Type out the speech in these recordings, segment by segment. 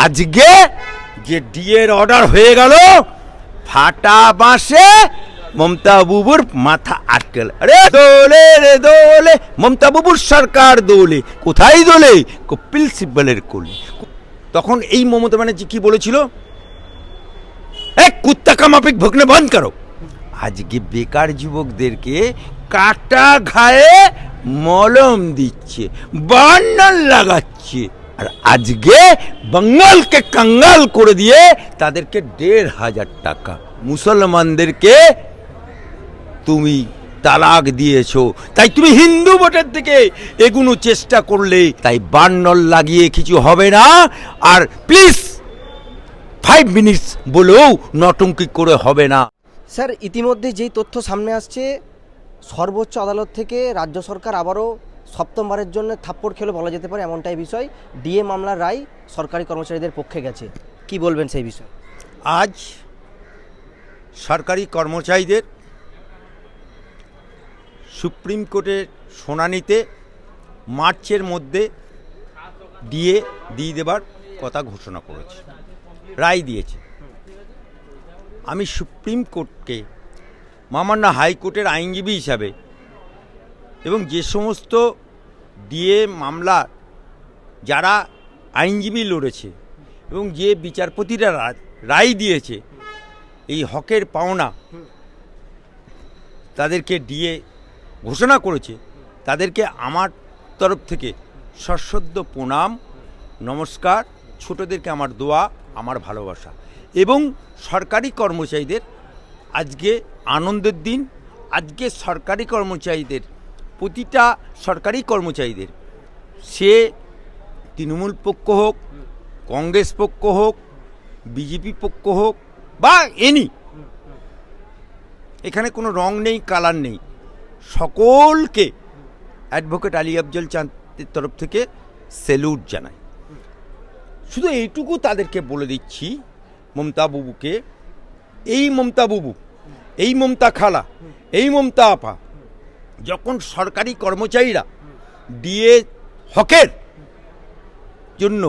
আজকে যে ডিএর অর্ডার হয়ে গেল, ফাটা বাঁশে মমতা বুবুর মাথা আটকেল। আরে দোলে রে দোলে, মমতা বুবুর সরকার দোলে। কোথায় দোলে? কপিল সিব্বলের কোলে। তখন এই মমতা ব্যানার্জি কি বলেছিল? এক কুত্তা কা মাফিক ভুগনে বন্ধ করো। আজকে বেকার যুবকদেরকে কাটা ঘায়ে মলম দিচ্ছে, বান্নাল লাগাচ্ছে। আর আজকে বাঙ্গালকে কাঙ্গাল করে দিয়ে তাদেরকে ১৫০০ টাকা। মুসলমানদেরকে তুমি তালাক দিয়েছো, তাই তুমি হিন্দু ভোটের দিকে এগুনো চেষ্টা করলে, তাই বান্নল লাগিয়ে কিছু হবে না। আর প্লিজ 5 মিনিটস বলেও নটঙ্কি করে হবে না। স্যার, ইতিমধ্যে যেই তথ্য সামনে আসছে, সর্বোচ্চ আদালত থেকে রাজ্য সরকার আবারও সপ্তমবারের জন্য থাপ্পড় খেলো বলা যেতে পারে, এমনটাই বিষয়। ডিএ মামলার রায় সরকারি কর্মচারীদের পক্ষে গেছে, কি বলবেন সেই বিষয়ে? আজ সরকারি কর্মচারীদের সুপ্রিম কোর্টের শুনানিতে মার্চের মধ্যে ডিএ দিয়ে দেবার কথা ঘোষণা করেছে, রায় দিয়েছে। আমি সুপ্রিম কোর্টকে মহামান্য হাইকোর্টের আইনজীবী হিসাবে এবং যে সমস্ত ডিএ মামলা যারা আইনজীবী লড়েছে এবং যে বিচারপতিরা রায় দিয়েছে, এই হকের পাওনা তাদেরকে ডিএ ঘোষণা করেছে, তাদেরকে আমার তরফ থেকে সশ্রদ্ধ প্রণাম, নমস্কার। ছোটদেরকে আমার দোয়া, আমার ভালোবাসা। এবং সরকারি কর্মচারীদের আজকে আনন্দের দিন। আজকে সরকারি কর্মচারীদের, প্রতিটা সরকারি কর্মচারীদের, সে তৃণমূল পক্ষ হোক, কংগ্রেস পক্ষ হোক, বিজেপি পক্ষ হোক বা এনি, এখানে কোনো রং নেই, কালার নেই, সকলকে অ্যাডভোকেট আলী আফজল চাঁদের তরফ থেকে স্যালুট জানাই। শুধু এইটুকু তাদেরকে বলে দিচ্ছি, মমতা বুবুকে, এই মমতা বুবু, এই মমতা খালা, এই মমতা আপা, যখন সরকারি কর্মচারীরা ডিএ হকের জন্য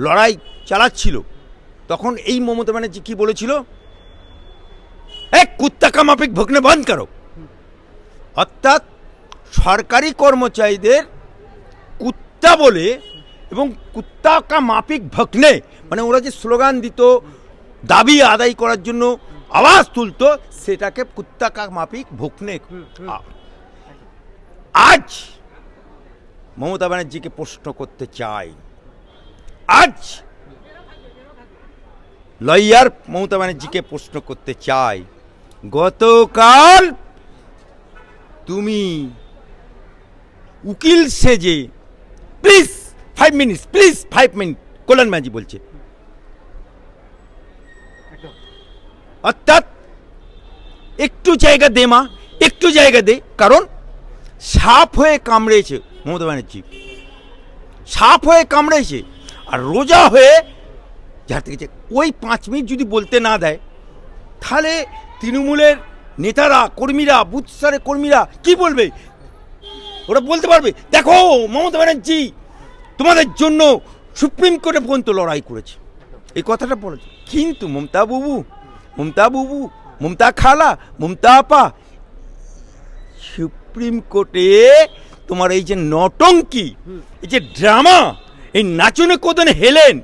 লড়াই চালাচ্ছিল, তখন এই মমতা ব্যানার্জি কি বলেছিল? এক কুত্তা কা মাফিক ভুগনে বন্ধ করো। অর্থাৎ সরকারি কর্মচারীদের কুত্তা বলে এবং কুত্তা কা মাফিক ভুগনে, মানে ওরা যে স্লোগান দিত, দাবি আদায় করার জন্য আওয়াজ তুলতো, সেটাকে কুত্তা কা মাফিক ভুগনে। আজ মমতা ব্যানার্জিকে প্রশ্ন করতে চাই, আজ লয়ার মমতা ব্যানার্জিকে প্রশ্ন করতে চাই, গতকাল তুমি উকিল সেজে, প্লিজ 5 মিনিটস, প্লিজ 5 মিনিট, কল্যাণ ব্যানার্জি বলছে, অর্থাৎ একটু জায়গা দে মা, একটু জায়গা দে। কারণ সাপ হয়ে কামড়েছে মমতা ব্যানার্জি, সাপ হয়ে কামড়েছে, আর রোজা হয়ে ঝাড়তে গেছে। ওই 5 মিনিট যদি বলতে না দেয়, তাহলে তৃণমূলের নেতারা, কর্মীরা, বুথ স্তরের কর্মীরা কি বলবে? ওরা বলতে পারবে, দেখো মমতা ব্যানার্জি তোমাদের জন্য সুপ্রিম কোর্টে পর্যন্ত লড়াই করেছে, এই কথাটা বলেছে। কিন্তু মমতা বুবু, মমতা বুবু, মমতা খালা, মমতা আপা, সুপ্রিম কোর্টে তোমার এই যে নটঙ্কি, এই যে ড্রামা, এই নাচনে কোদনে হেলেন,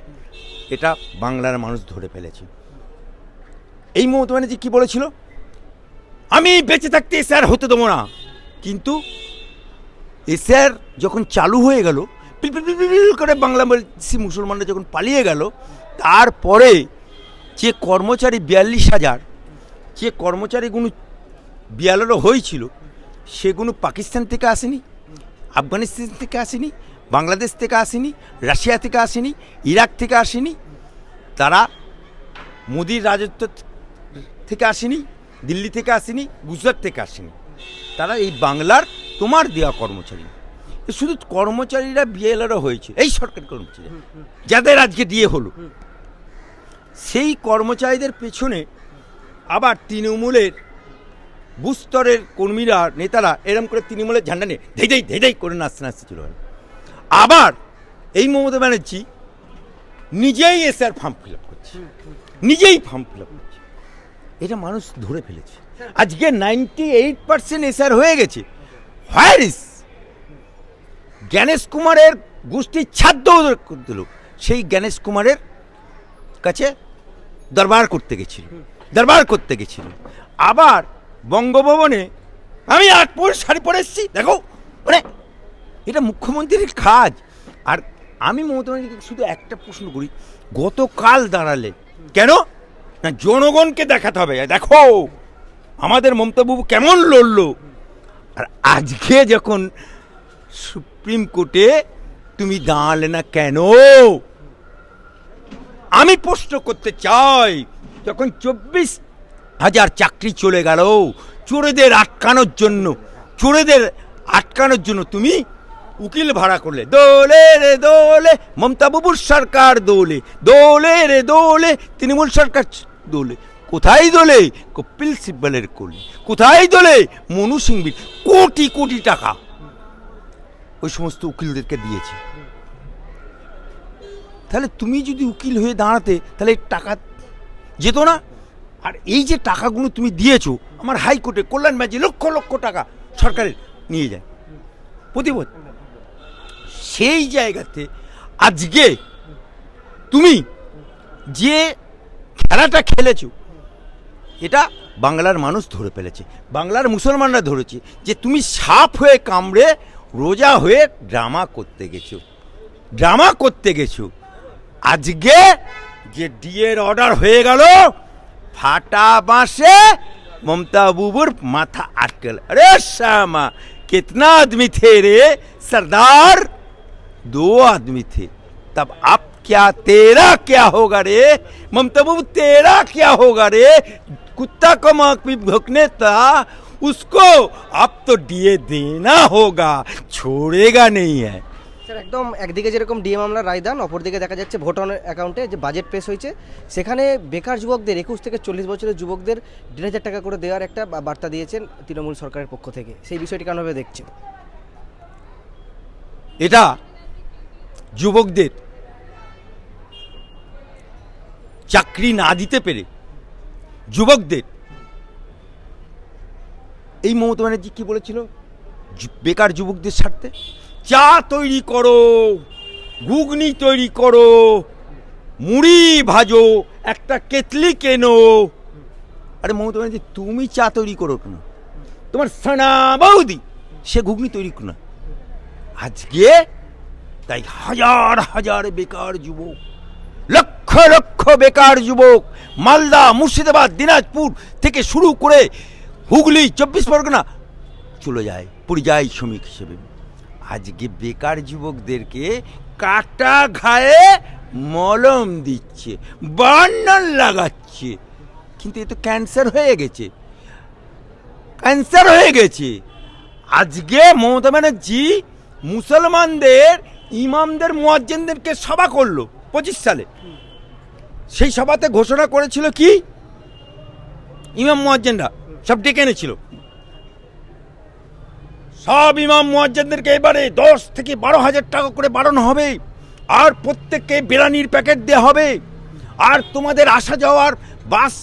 এটা বাংলার মানুষ ধরে ফেলেছে। এই মমতা ব্যানার্জি কি বলেছিল? আমি বেঁচে থাকতে স্যার হতে দেবো না। কিন্তু স্যার যখন চালু হয়ে গেল, করে বাংলাদেশি মুসলমানরা যখন পালিয়ে গেল, তারপরে যে কর্মচারী ৪২,০০০, যে কর্মচারীগুলো বিয়ালেরও হয়েছিল, সেগুলো পাকিস্তান থেকে আসেনি, আফগানিস্তান থেকে আসেনি, বাংলাদেশ থেকে আসেনি, রাশিয়া থেকে আসেনি, ইরাক থেকে আসেনি, তারা মোদির রাজত্ব থেকে আসেনি, দিল্লি থেকে আসেনি, গুজরাট থেকে আসেনি, তারা এই বাংলার তোমার দেওয়া কর্মচারী। শুধু কর্মচারীরা বিএলআরও হয়েছে, এই সরকারি কর্মচারী যাদের আজকে ডিএ হলো, সেই কর্মচারীদের পেছনে আবার তৃণমূলের বুস্তরের কর্মীরা, নেতারা এরম করে তৃণমূলের ঝান্ডা নিয়ে ধেই ধেই করে নাচতে নাচতে চলে গেল। আবার এই মমতা ব্যানার্জি নিজেই এসআর ফর্ম ফিল আপ করছে, নিজেই ফর্ম ফিল আপ করছে। এটা মানুষ ধরে ফেলেছে। আজকে 98% এসআর হয়ে গেছে। হোয়ার ইজ গণেশ কুমারের গোষ্ঠীর ছাদ্য দিল, সেই গণেশ কুমারের কাছে দরবার করতে গেছিল। আবার বঙ্গভবনে আমি 8 পর শাড়ি পরে এসেছি, দেখো মানে এটা মুখ্যমন্ত্রীর কাজ। আর আমি মমতা ব্যানার্জিকে শুধু একটা প্রশ্ন করি, গতকাল দাঁড়ালে কেন না? জনগণকে দেখাতে হবে, দেখো আমাদের মমতা বাবু কেমন লড়লো। আর আজকে যখন সুপ্রিম কোর্টে তুমি দাঁড়ালে না কেন? আমি প্রশ্ন করতে চাই, যখন 24,000 চাকরি চলে গেল চোরেদের আটকানোর জন্য তুমি উকিল ভাড়া করলে। দোলে রে দোলে মমতা বাবুর সরকার, দোলে রে দোলে তৃণমূল সরকার দোলে। কোথায় দোলে? কপিল সিব্বলের কোলে। কোথায় দোলে? মনু সিংভির কোটি কোটি টাকা ওই সমস্ত উকিলদেরকে দিয়েছে। তাহলে তুমি যদি উকিল হয়ে দাঁড়াতে তাহলে টাকা যেত না। আর এই যে টাকাগুলো তুমি দিয়েছো, আমার হাইকোর্টে কল্যাণ ব্যাচে লক্ষ লক্ষ টাকা সরকারের নিয়ে যায় প্রতি বছর। সেই জায়গাতে আজকে তুমি যে খেলাটা খেলেছো, এটা বাংলার মানুষ ধরে ফেলেছে, বাংলার মুসলমানরা ধরেছে যে তুমি সাপ হয়ে কামড়ে রোজা হয়ে ড্রামা করতে গেছো। আজকে যে ডিএর অর্ডার হয়ে গেল, ফাটা বাঁশে ममता बुबुर माथा अटकल। अरे श्यामा कितना आदमी थे रे सरदार? 2 आदमी थे। तब अब क्या तेरा क्या होगा रे ममता बुबु? तेरा क्या होगा रे? कुत्ता को माँ भी भुकने था उसको अब तो डीए देना होगा, छोड़ेगा नहीं है। স্যার একদম একদিকে যেরকম ডিএ মামলার রায়দান, অপরদিকে দেখা যাচ্ছে ভোট অন অ্যাকাউন্টে যে বাজেট পেশ হয়েছে, সেখানে বেকার যুবকদের 21 থেকে 40 বছরের যুবকদের 1,500 টাকা করে দেওয়ার একটা বার্তা দিয়েছেন তৃণমূল সরকারের পক্ষ থেকে। সেই বিষয়টি কেমনভাবে দেখছেন? এটা যুবকদের চাকরি না দিতে পেরে যুবকদের, এই মমতা ব্যানার্জি কি বলেছিল বেকার যুবকদের স্বার্থে? চা তৈরি করো, ঘুগনি তৈরি করো, মুড়ি ভাজো, একটা কেতলি কেনো। আরে মমতা ব্যানার্জি তুমি চা তৈরি করো কেন? তোমার সানা বৌদি সে ঘুগনি তৈরি করো না। আজকে তাই হাজার হাজার বেকার যুবক, লক্ষ লক্ষ বেকার যুবক মালদা, মুর্শিদাবাদ, দিনাজপুর থেকে শুরু করে হুগলি, 24 পরগনা চলে যায় পরিযায়ী শ্রমিক হিসেবে। আজকে বেকার যুবকদেরকে কাটা ঘায়ে মলম দিচ্ছে, বার্নার লাগাচ্ছে, কিন্তু এ তো ক্যান্সার হয়ে গেছে। আজকে মমতা ব্যানার্জি মুসলমানদের ইমামদের মুয়াজ্জিনদেরকে সভা করলো 25 সালে। সেই সভাতে ঘোষণা করেছিল কি, ইমাম মুয়াজ্জিনরা সব ডেকে এনেছিল, সব ইমাম মুয়াজ্জিনদেরকে এবারে 10 থেকে 12,000 টাকা করে বাড়ানো হবে, আর প্রত্যেককে বিরিয়ানির প্যাকেট দেওয়া হবে, আর তোমাদের আসা যাওয়ার বাস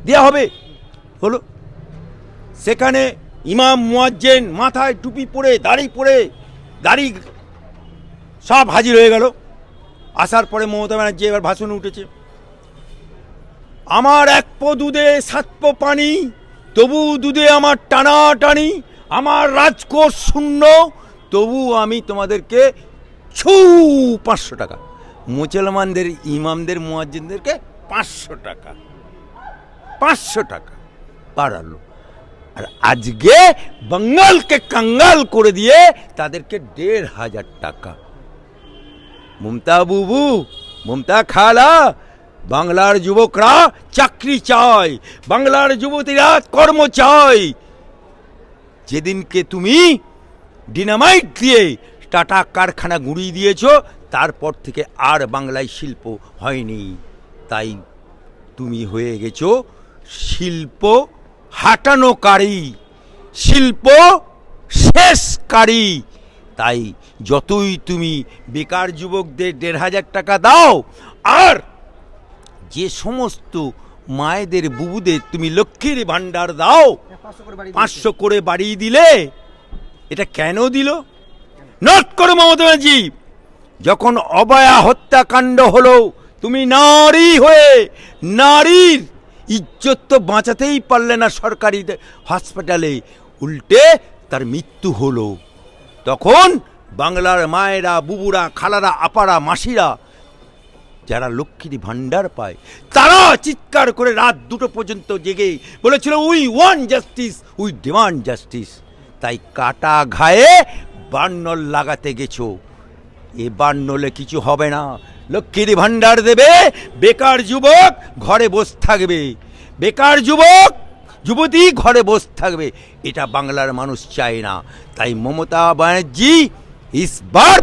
দেওয়া হবে। হলো সেখানে ইমাম মুয়াজ্জিন মাথায় টুপি পরে দাড়ি সব হাজির হয়ে গেল। আসার পরে মমতা ব্যানার্জি এবার ভাষণে উঠেছে, আমার 1 পো দুধে 7 পো পানি, তবু দুধে আমার টানাটানি, আমার রাজকোষ শূন্য, তবু আমি তোমাদেরকে 500 টাকা, মুসলমানদের ইমামদের মুয়াজ্জিনদেরকে 500 টাকা বাড়ালো। আর আজকে বাঙালকে কাঙ্গাল করে দিয়ে তাদেরকে 1,500 টাকা। মমতা বুবু, মমতা খালা, বাংলার যুবকরা চাকরি চায়, বাংলার যুবতীরা কর্ম চায়। যেদিনকে তুমি ডিনামাইট দিয়ে টাটা কারখানা গুঁড়িয়ে দিয়েছ, তারপর থেকে আর বাংলায় শিল্প হয়নি। তাই তুমি হয়ে গেছো শিল্প হাঁটানোকারী, শিল্প শেষকারী। তাই যতই তুমি বেকার যুবকদের 1,500 টাকা দাও, আর যে সমস্ত মায়েদের বুবুদের তুমি লক্ষ্মীর ভাণ্ডার দাও 500 করে বাড়িয়ে দিলে, এটা কেন দিল? নোট করো মমতা ব্যানার্জি, যখন অবয়া হত্যাকাণ্ড হলো, তুমি নারী হয়ে নারীর ইজ্জত তো বাঁচাতেই পারলে না সরকারি হাসপাতালে, উল্টে তার মৃত্যু হলো। তখন বাংলার মায়েরা, বুবুরা, খালারা, আপারা, মাসিরা যারা লক্ষ্মীর ভাণ্ডার পায়, তারা চিৎকার করে রাত 2টো পর্যন্ত জেগে বলেছিল, we want justice, we demand justice. তাই কাটা ঘায়ে বার্নল লাগাতে গেছো। এ বার্নলে কিছু হবে না। লক্ষ্মীর ভাণ্ডার দেবে, বেকার যুবক ঘরে বসে থাকবে, বেকার যুবক যুবতী ঘরে বসে থাকবে। এটা বাংলার মানুষ চায় না। তাই মমতা ব্যানার্জি ইসবার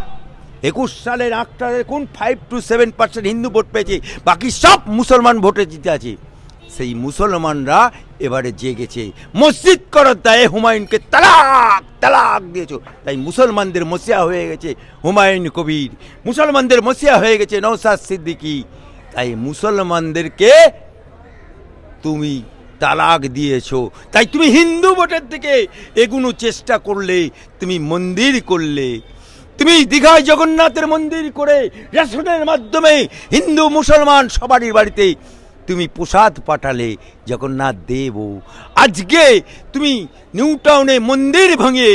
21 সালের আক্টারে কোন 5 to 7% হিন্দু ভোট পেয়েছে, বাকি সব মুসলমান ভোটে জিতে আছে। সেই মুসলমানরা এবারে জেগেছে। মসজিদ করার দায়ে হুমায়ুনকে তালাক তালাক দিয়েছো, তাই মুসলমানদের মসিহা হয়ে গেছে হুমায়ুন কবির, মুসলমানদের মসিহা হয়ে গেছে নওশাদ সিদ্দিকী। তাই মুসলমানদেরকে তুমি তালাক দিয়েছো। তাই তুমি হিন্দু ভোটের দিকে এগুনো চেষ্টা করলে, তুমি মন্দির করলে, তুমি দীঘায় জগন্নাথের মন্দির করে রেশনের মাধ্যমে হিন্দু মুসলমান সবারই বাড়িতে তুমি প্রসাদ পাঠালে জগন্নাথ দেব। আজকে তুমি নিউ টাউনে মন্দির ভেঙে,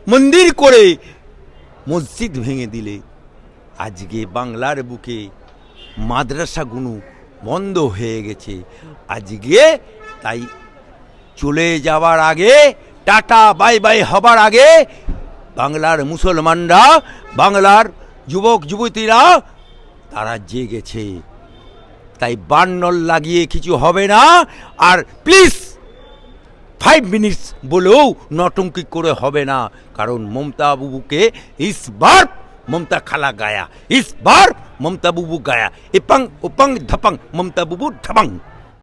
মন্দির করে মসজিদ ভেঙে দিলে। আজকে বাংলার বুকে মাদ্রাসাগুলো বন্ধ হয়ে গেছে। আজকে তাই চলে যাওয়ার আগে, টাটা বাই বাই হবার আগে, বাংলার মুসলমানরা, বাংলার যুবক যুবতীরা তারা জেগেছে। তাই বার্নল লাগিয়ে কিছু হবে না। আর প্লিজ 5 মিনিটস বলেও নটঙ্কি করে হবে না, কারণ মমতা বুবুকে ইসবার মমতা খালা গায়া, ইসবার মমতা বুবু গায়া, এপাং ওপাং ধপাং মমতা বুবু ঢপাং।